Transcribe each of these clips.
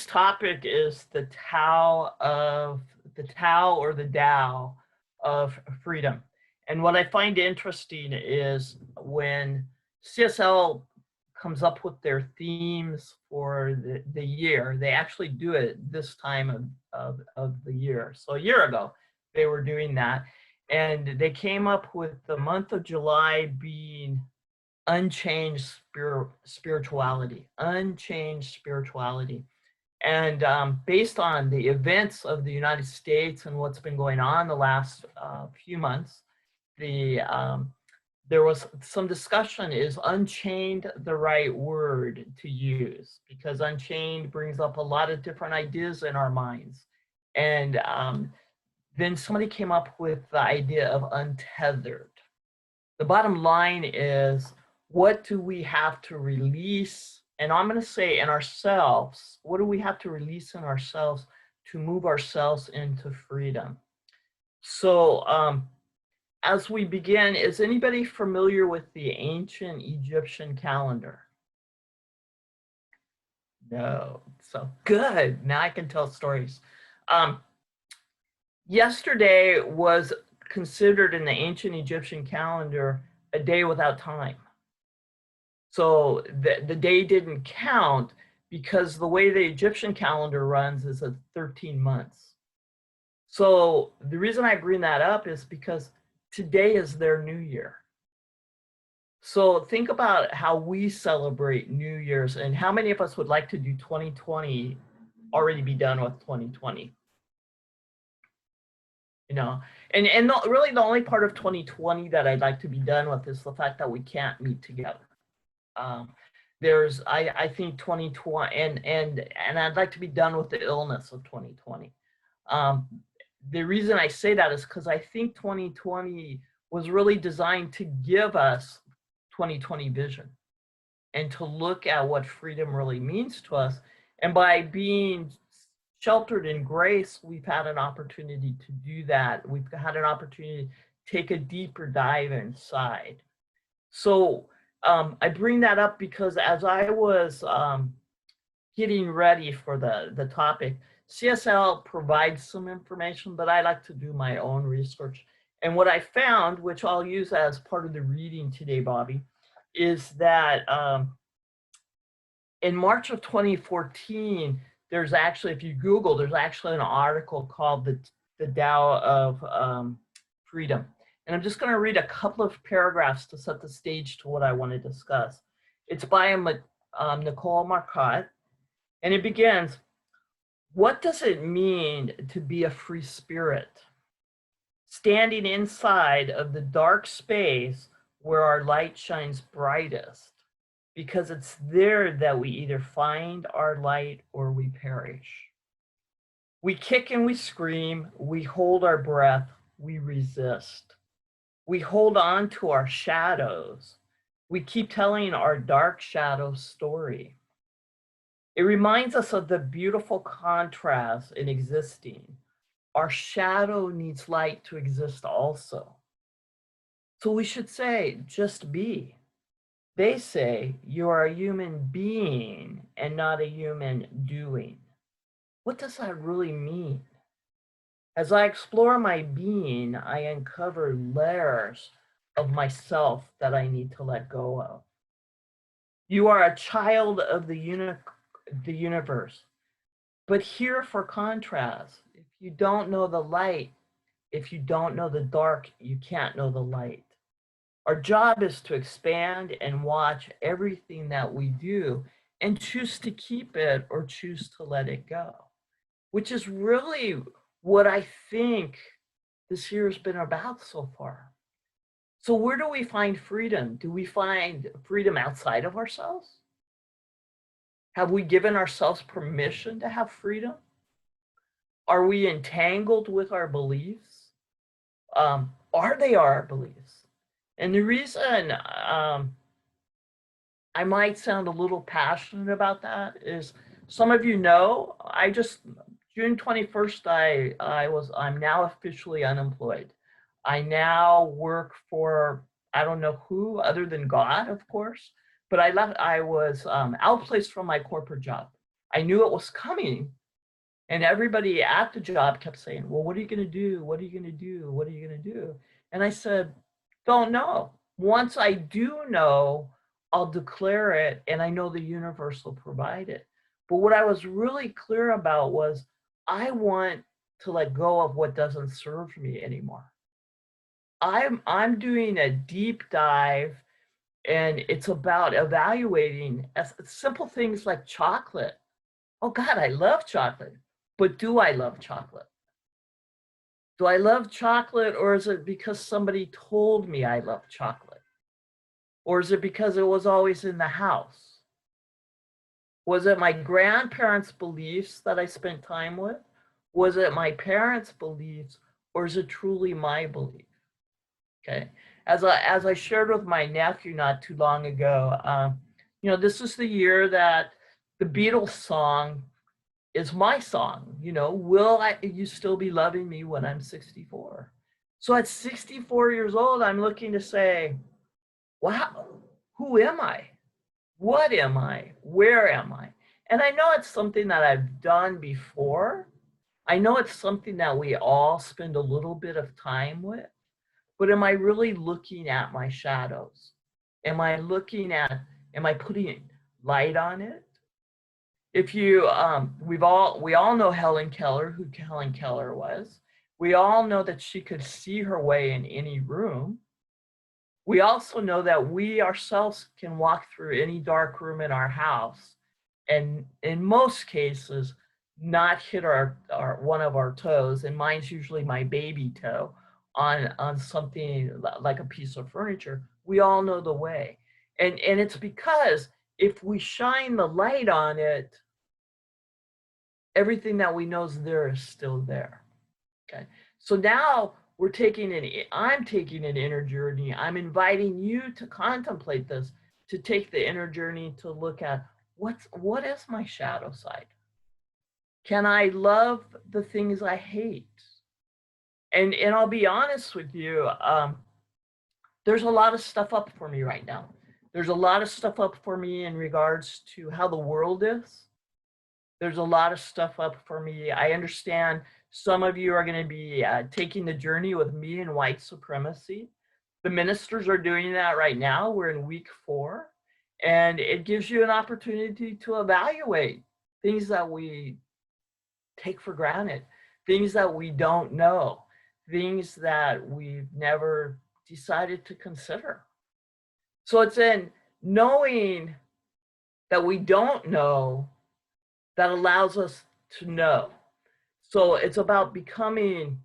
Today's topic is the Tao or the Tao of Freedom. And what I find interesting is when CSL comes up with their themes for the year, they actually do it this time of the year. So a year ago, they were doing that. And they came up with the month of July being unchanged spirituality, unchanged spirituality. And based on the events of the United States and what's been going on the last few months, there was some discussion, is unchained the right word to use? Because unchained brings up a lot of different ideas in our minds. And then somebody came up with the idea of untethered. The bottom line is, what do we have to release? And I'm going to say in ourselves, what do we have to release in ourselves to move ourselves into freedom? So as we begin, is anybody familiar with the ancient Egyptian calendar? No. So good. Now I can tell stories. Yesterday was considered in the ancient Egyptian calendar a day without time. So the day didn't count because the way the Egyptian calendar runs is at 13 months. So the reason I bring that up is because today is their new year. So think about how we celebrate New Year's, and how many of us would like to do 2020, already be done with 2020? You know, and really the only part of 2020 that I'd like to be done with is the fact that we can't meet together. I think 2020, and I'd like to be done with the illness of 2020. The reason I say that is because I think 2020 was really designed to give us 2020 vision and to look at what freedom really means to us. And by being sheltered in grace, we've had an opportunity to do that. We've had an opportunity to take a deeper dive inside. So I bring that up because as I was getting ready for the topic, CSL provides some information, but I like to do my own research. And what I found, which I'll use as part of the reading today, Bobby, is that in March of 2014, there's actually, if you Google, there's actually an article called the Tao of Freedom. And I'm just going to read a couple of paragraphs to set the stage to what I want to discuss. It's by Nicole Marcotte, and it begins, what does it mean to be a free spirit? Standing inside of the dark space where our light shines brightest, because it's there that we either find our light or we perish. We kick and we scream, we hold our breath, we resist. We hold on to our shadows. We keep telling our dark shadow story. It reminds us of the beautiful contrast in existing. Our shadow needs light to exist also. So we should say, just be. They say you are a human being and not a human doing. What does that really mean? As I explore my being, I uncover layers of myself that I need to let go of. You are a child of the universe. But here for contrast, if you don't know the light, if you don't know the dark, you can't know the light. Our job is to expand and watch everything that we do and choose to keep it or choose to let it go, which is really what I think this year has been about so far. So where do we find freedom? Do we find freedom outside of ourselves? Have we given ourselves permission to have freedom? Are we entangled with our beliefs? Are they our beliefs? And the reason I might sound a little passionate about that is, some of you know, June 21st, I'm now officially unemployed. I now work for, I don't know who other than God, of course, but I was outplaced from my corporate job. I knew it was coming. And everybody at the job kept saying, well, what are you going to do? What are you going to do? What are you going to do? And I said, don't know. Once I do know, I'll declare it, and I know the universe will provide it. But what I was really clear about was I want to let go of what doesn't serve me anymore. I'm doing a deep dive, and it's about evaluating simple things like chocolate. Oh God, I love chocolate, but do I love chocolate? Do I love chocolate, or is it because somebody told me I love chocolate? Or is it because it was always in the house? Was it my grandparents' beliefs that I spent time with? Was it my parents' beliefs, or is it truly my belief? Okay. As I shared with my nephew not too long ago, this is the year that the Beatles song is my song. Will you still be loving me when I'm 64? So at 64 years old, I'm looking to say, wow, who am I? What am I? Where am I? And I know it's something that I've done before. I know it's something that we all spend a little bit of time with, but am I really looking at my shadows? Am I putting light on it? If you, we all know Helen Keller, who Helen Keller was. We all know that she could see her way in any room. We also know that we ourselves can walk through any dark room in our house, and in most cases, not hit our one of our toes, and mine's usually my baby toe, on something like a piece of furniture. We all know the way. And it's because if we shine the light on it, everything that we know is there is still there. Okay. So now I'm taking an inner journey. I'm inviting you to contemplate this, to take the inner journey to look at what is my shadow side? Can I love the things I hate? And I'll be honest with you, there's a lot of stuff up for me right now. There's a lot of stuff up for me in regards to how the world is. There's a lot of stuff up for me. I understand some of you are going to be taking the journey with me in white supremacy. The ministers are doing that right now. We're in week 4, and it gives you an opportunity to evaluate things that we take for granted, things that we don't know, things that we've never decided to consider. So it's in knowing that we don't know that allows us to know. So it's about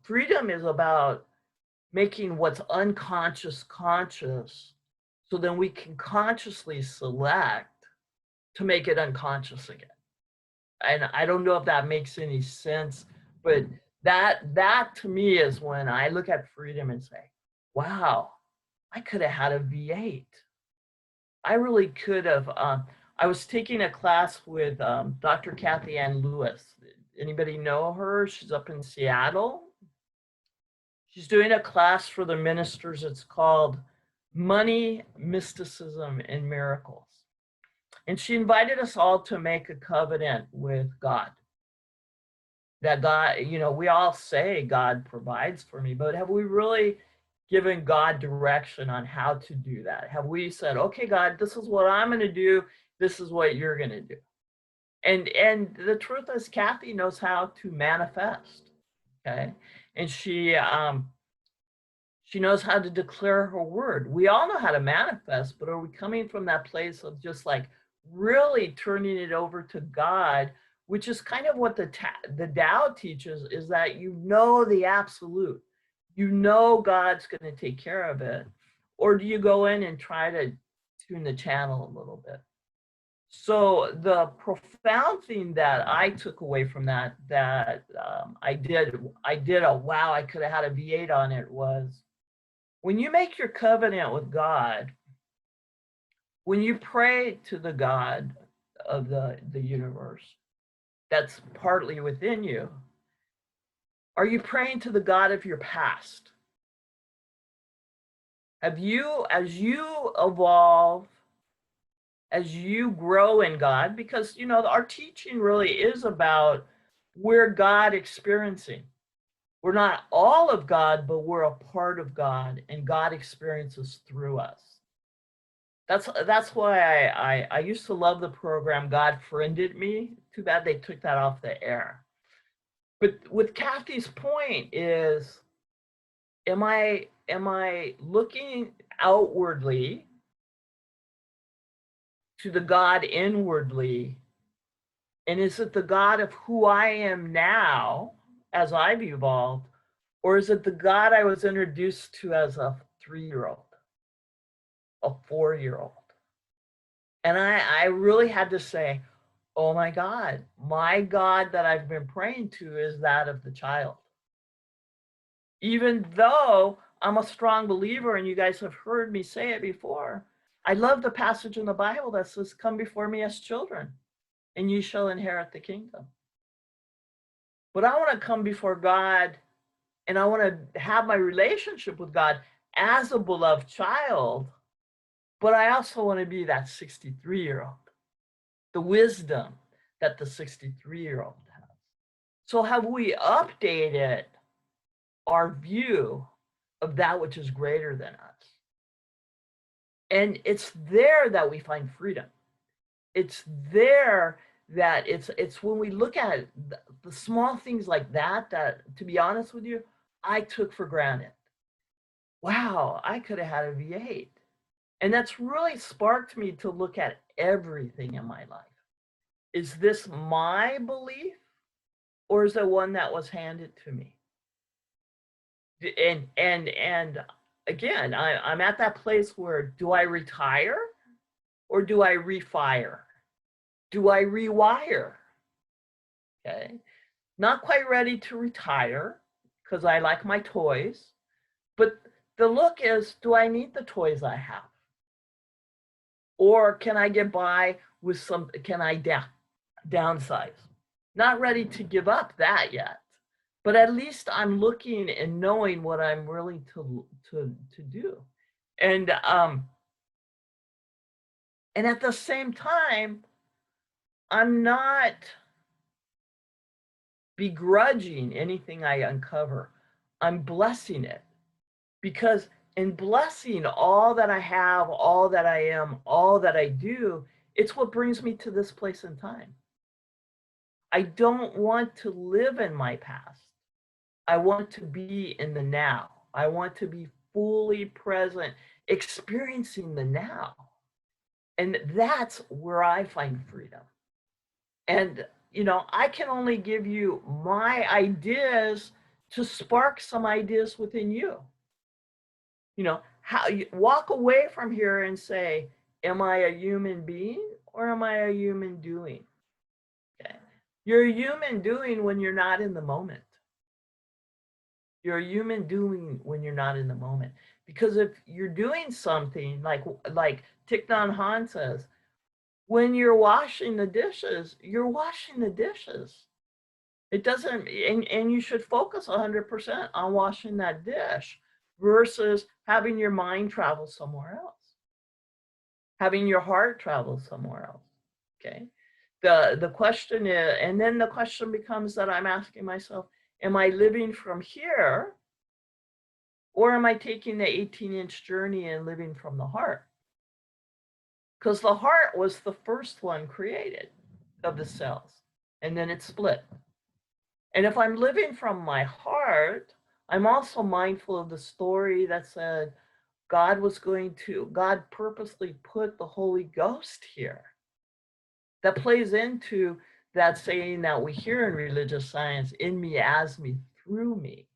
freedom is about making what's unconscious conscious, so then we can consciously select to make it unconscious again. And I don't know if that makes any sense, but that to me is when I look at freedom and say, wow, I could have had a V8. I really could have. I was taking a class with Dr. Kathy Ann Lewis. Anybody know her? She's up in Seattle. She's doing a class for the ministers. It's called Money, Mysticism, and Miracles. And she invited us all to make a covenant with God. That God, we all say God provides for me, but have we really given God direction on how to do that? Have we said, okay, God, this is what I'm going to do. This is what you're going to do. And the truth is, Kathy knows how to manifest. Okay. And she knows how to declare her word. We all know how to manifest, but are we coming from that place of just like really turning it over to God, which is kind of what the Tao teaches, is that the absolute. God's going to take care of it. Or do you go in and try to tune the channel a little bit? So the profound thing that I took away from that I did a wow, I could have had a V8 on it, was when you make your covenant with God, when you pray to the God of the universe that's partly within you, are you praying to the God of your past? Have you, as you evolve as you grow in God, because, you know, our teaching really is about we're God experiencing. We're not all of God, but we're a part of God, and God experiences through us. That's why I used to love the program God Friended Me. Too bad they took that off the air. But with Kathy's point is, am I looking outwardly to the God inwardly? And is it the God of who I am now as I've evolved? Or is it the God I was introduced to as a 3-year-old, a 4-year-old? And I really had to say, oh my God that I've been praying to is that of the child. Even though I'm a strong believer, and you guys have heard me say it before, I love the passage in the Bible that says, come before me as children, and you shall inherit the kingdom. But I want to come before God, and I want to have my relationship with God as a beloved child, but I also want to be that 63-year-old, the wisdom that the 63-year-old has. So have we updated our view of that which is greater than us? And it's there that we find freedom. It's there that it's when we look at the small things like that, to be honest with you, I took for granted. Wow, I could have had a V8. And that's really sparked me to look at everything in my life. Is this my belief, or is it one that was handed to me? And again, I'm at that place where, do I retire or do I refire? Do I rewire? Okay, not quite ready to retire because I like my toys, but the look is, do I need the toys I have? Or can I get by with some, can I downsize? Not ready to give up that yet, but at least I'm looking and knowing what I'm willing to do. And at the same time, I'm not begrudging anything I uncover. I'm blessing it, because in blessing all that I have, all that I am, all that I do, it's what brings me to this place in time. I don't want to live in my past. I want to be in the now. I want to be fully present, experiencing the now. And that's where I find freedom. And, you know, I can only give you my ideas to spark some ideas within you. You know, how you walk away from here and say, am I a human being or am I a human doing? Okay. You're a human doing when you're not in the moment. You're a human doing when you're not in the moment. Because if you're doing something like Thich Nhat Hanh says, when you're washing the dishes, you're washing the dishes. It doesn't, and you should focus 100% on washing that dish versus having your mind travel somewhere else, having your heart travel somewhere else. Okay. The question is, and then the question becomes that I'm asking myself, am I living from here, or am I taking the 18-inch journey and living from the heart? Because the heart was the first one created of the cells, and then it split. And if I'm living from my heart, I'm also mindful of the story that said God purposely put the Holy Ghost here. That plays into that saying that we hear in religious science, in me, as me, through me.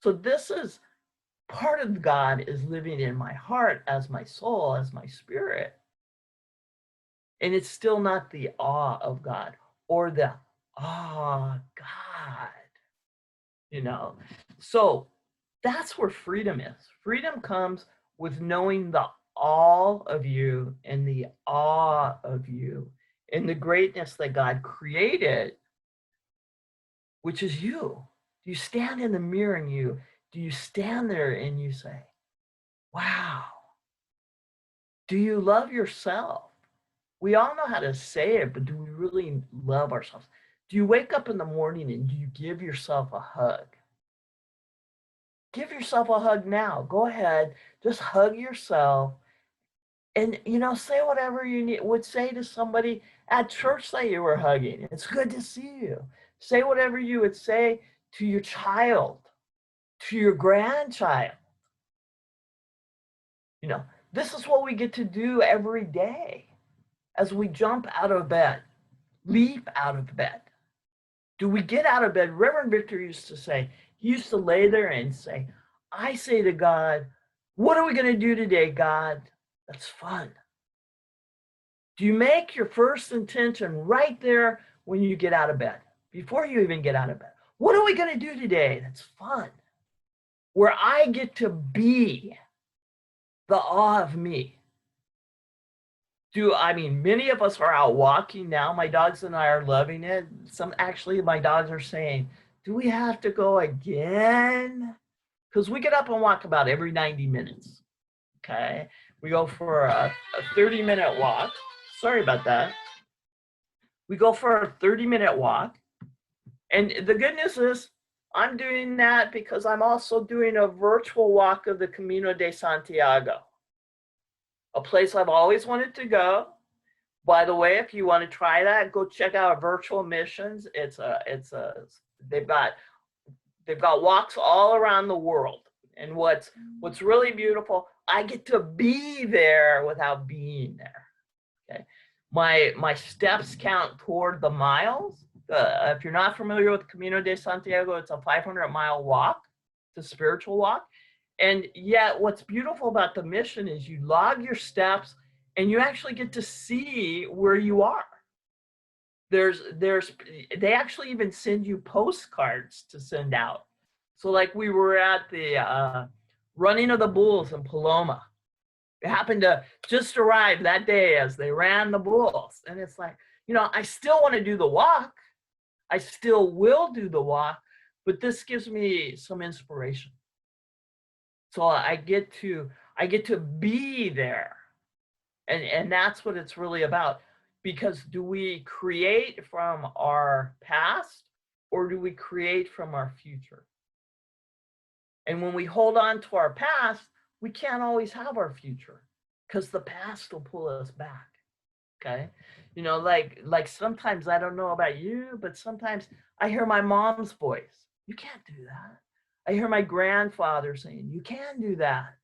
So this is part of God is living in my heart as my soul, as my spirit. And it's still not the awe of God or the God, you know. So that's where freedom is. Freedom comes with knowing the all of you and the awe of you and the greatness that God created, which is you. Do you stand in the mirror and do you stand there and you say, wow? Do you love yourself? We all know how to say it, but do we really love ourselves? Do you wake up in the morning and do you give yourself a hug? Give yourself a hug now. Go ahead, just hug yourself. And, say whatever you would say to somebody at church that you were hugging. It's good to see you. Say whatever you would say to your child, to your grandchild. This is what we get to do every day as we jump out of bed, leap out of bed. Do we get out of bed? Reverend Victor used to say, he used to lay there and say, I say to God, what are we going to do today, God? That's fun. Do you make your first intention right there when you get out of bed, before you even get out of bed? What are we going to do today? That's fun. Where I get to be the awe of me. Many of us are out walking now. My dogs and I are loving it. Actually, my dogs are saying, do we have to go again? Because we get up and walk about every 90 minutes. Okay. We go for a 30-minute walk. Sorry about that. We go for a 30-minute walk. And the good news is I'm doing that because I'm also doing a virtual walk of the Camino de Santiago, a place I've always wanted to go. By the way, if you want to try that, go check out Virtual Missions. They've got walks all around the world. And what's really beautiful, I get to be there without being there. Okay, my steps count toward the miles. If you're not familiar with Camino de Santiago, it's a 500-mile walk. It's a spiritual walk. And yet what's beautiful about the mission is you log your steps and you actually get to see where you are. They actually even send you postcards to send out. So like we were at the running of the bulls in Paloma. It happened to just arrive that day as they ran the bulls. And it's like, I still want to do the walk. I still will do the walk, but this gives me some inspiration. So I get to be there. And that's what it's really about. Because do we create from our past or do we create from our future? And when we hold on to our past, we can't always have our future because the past will pull us back. Okay. Like sometimes, I don't know about you, but sometimes I hear my mom's voice. You can't do that. I hear my grandfather saying, you can do that.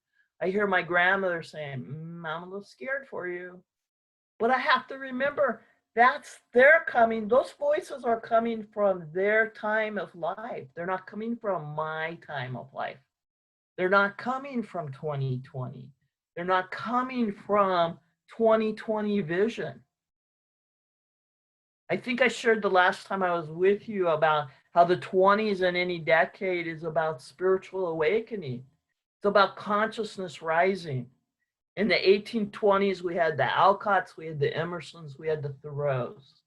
I hear my grandmother saying, I'm a little scared for you. But I have to remember those voices are coming from their time of life. They're not coming from my time of life. They're not coming from 2020. They're not coming from 2020 vision. I think I shared the last time I was with you about how the 20s in any decade is about spiritual awakening. It's about consciousness rising. In the 1820s, we had the Alcotts, we had the Emersons, we had the Thoreaus.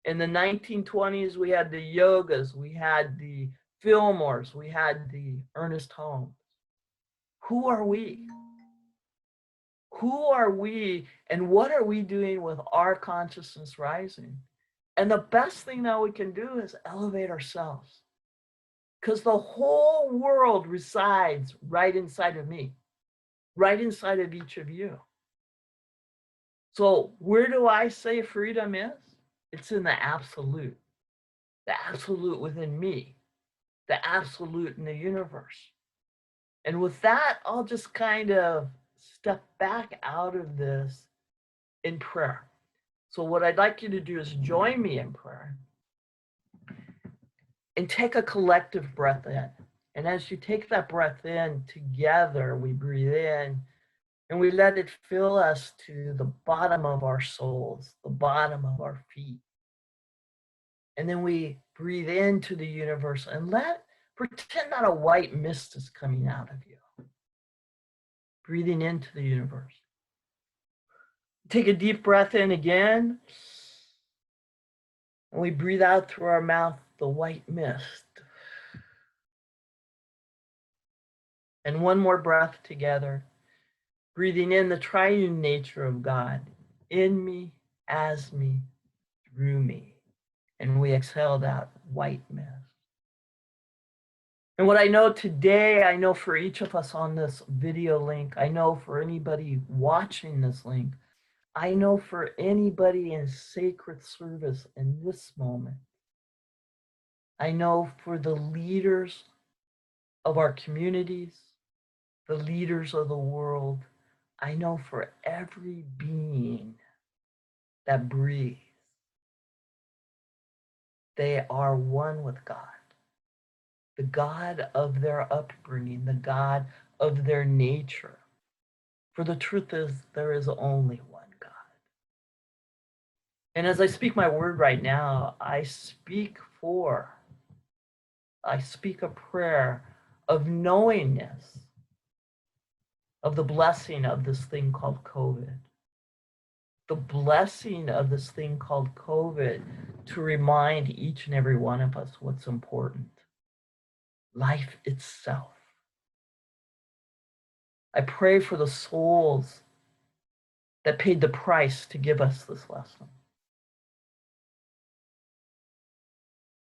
In the 1920s, we had the Yogas, we had the Fillmores, we had the Ernest Holmes. Who are we? Who are we and what are we doing with our consciousness rising? And the best thing that we can do is elevate ourselves. Because the whole world resides right inside of me, right inside of each of you. So where do I say freedom is? It's in the absolute within me, the absolute in the universe. And with that, I'll just kind of step back out of this in prayer. So what I'd like you to do is join me in prayer and take a collective breath in. And as you take that breath in, together we breathe in and we let it fill us to the bottom of our souls, the bottom of our feet. And then we breathe into the universe and pretend that a white mist is coming out of you. Breathing into the universe. Take a deep breath in again. And we breathe out through our mouth the white mist. And one more breath together. Breathing in the triune nature of God in me as me, through me. And we exhale that white mist. And what I know today, I know for each of us on this video link, I know for anybody watching this link, I know for anybody in sacred service in this moment, I know for the leaders of our communities, the leaders of the world, I know for every being that breathes, they are one with God. The God of their upbringing, the God of their nature. For the truth is, there is only one God. And as I speak my word right now, I speak a prayer of knowingness of the blessing of this thing called COVID. The blessing of this thing called COVID to remind each and every one of us what's important. Life itself. I pray for the souls that paid the price to give us this lesson.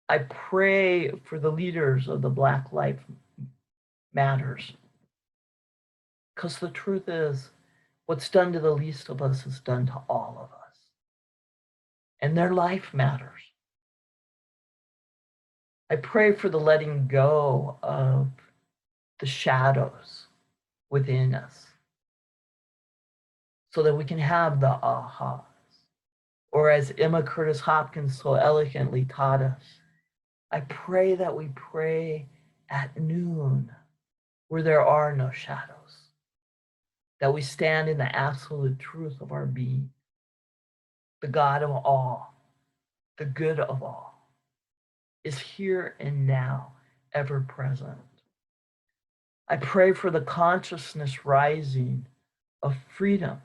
I pray for the leaders of the Black Lives Matters. Because the truth is, what's done to the least of us is done to all of us. And their life matters. I pray for the letting go of the shadows within us so that we can have the ahas. Or as Emma Curtis Hopkins so elegantly taught us, I pray that we pray at noon where there are no shadows, that we stand in the absolute truth of our being, the God of all, the good of all, is here and now, ever present. I pray for the consciousness rising of freedom,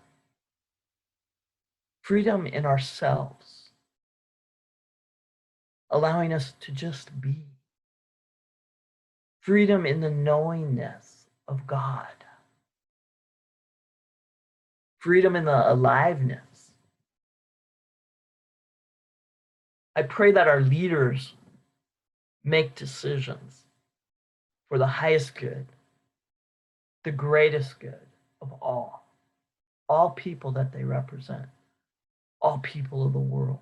freedom in ourselves, allowing us to just be, freedom in the knowingness of God, freedom in the aliveness. I pray that our leaders make decisions for the highest good, the greatest good of all people that they represent, all people of the world.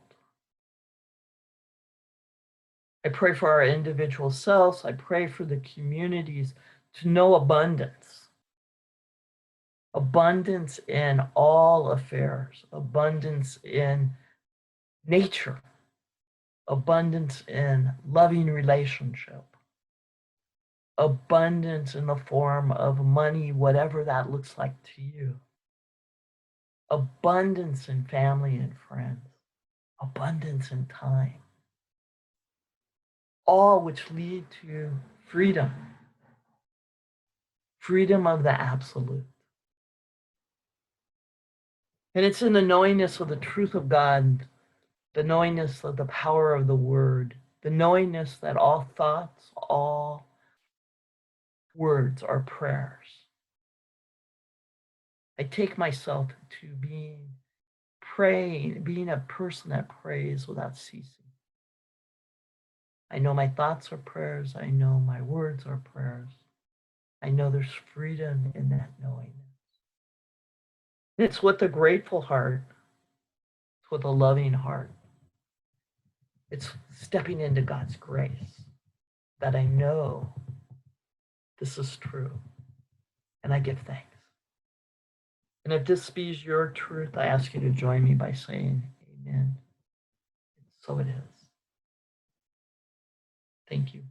I pray for our individual selves. I pray for the communities to know abundance. Abundance in all affairs, abundance in nature, abundance in loving relationship, abundance in the form of money, whatever that looks like to you, abundance in family and friends, abundance in time, all which lead to freedom, freedom of the absolute. And it's in the knowingness of the truth of God, the knowingness of the power of the word, the knowingness that all thoughts, all words are prayers. I take myself to praying, being a person that prays without ceasing. I know my thoughts are prayers. I know my words are prayers. I know there's freedom in that knowingness. It's with a grateful heart. It's with a loving heart. It's stepping into God's grace that I know this is true. And I give thanks. And if this be your truth, I ask you to join me by saying amen. So it is. Thank you.